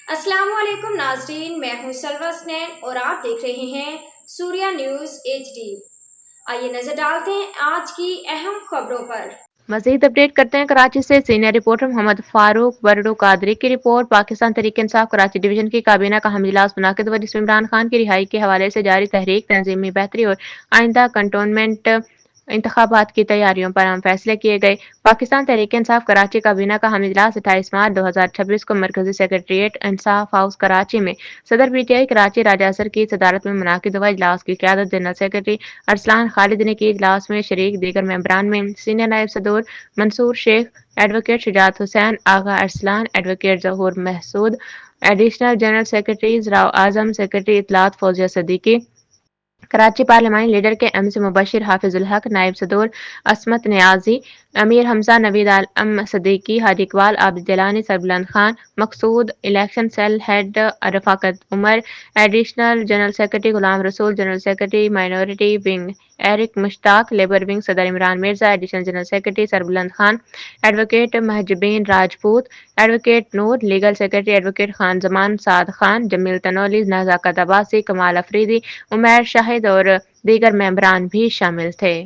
अस्सलाम वालेकुम नाजरीन, मैं हूं सलवा स्नैन और आप देख रहे हैं सूर्या न्यूज़ HD। आइए नजर डालते हैं आज की अहम खबरों पर। मजीद अपडेट करते हैं कराची से सीनियर रिपोर्टर मोहम्मद फारूक बरडो कादरी की रिपोर्ट। पाकिस्तान तहरीक इंसाफ कराची डिवीजन की काबीना का हम इजलास मुनाकिद हुआ, जिसमें इमरान खान की रिहाई के हवाले से जारी तहरीक, तंजीमी बेहतरी और आइंदा कंटोनमेंट इंतखाबात की तैयारियों पर अहम फैसले किए गए। पाकिस्तान तहरीक इंसाफ कराची काबीना का हम इजलास 28 मार्च 2026 को मरकजी सेक्रेटरीट इंसाफ हाउस कराची में सदर PTI कराची राजा असर की सदारत में मुनाकिद हुआ। इजलास की क़यादत जनरल सेक्रेटरी अरसलान खालिद ने की। इजलास में शरीक दीगर मेंबरान में सीनियर नायब सदर Mansoor Sheikh, advocate Shujaat Hussain, Agha Arsalan, advocate Zahoor Mehsud, additional general secretaries Rao Azam, secretary इतलात फौजिया सदीकी, कराची पार्लिमानी लीडर के MC मुबशिर, हाफिजुल हक, नायब सदर Asmat Niazi, Ameer Hamza, Naveed Alam Siddiqui, Haji Iqbal, Abid Jilani, Sarbuland Khan, Maqsood, election cell head Rafaqat Umar, additional general secretary Ghulam Rasool, general secretary minority wing Eric Mushtaq, labour wing सदर Imran Mirza, additional general secretary Sarbuland Khan, advocate Mahjabeen Rajput, advocate Noor, legal secretary advocate Khan Zaman Saad Khan, Jameel Tanoli, Nazakat Abbasi, Kamal Afridi, Umair Shahid और दीगर मेंबरान भी शामिल थे।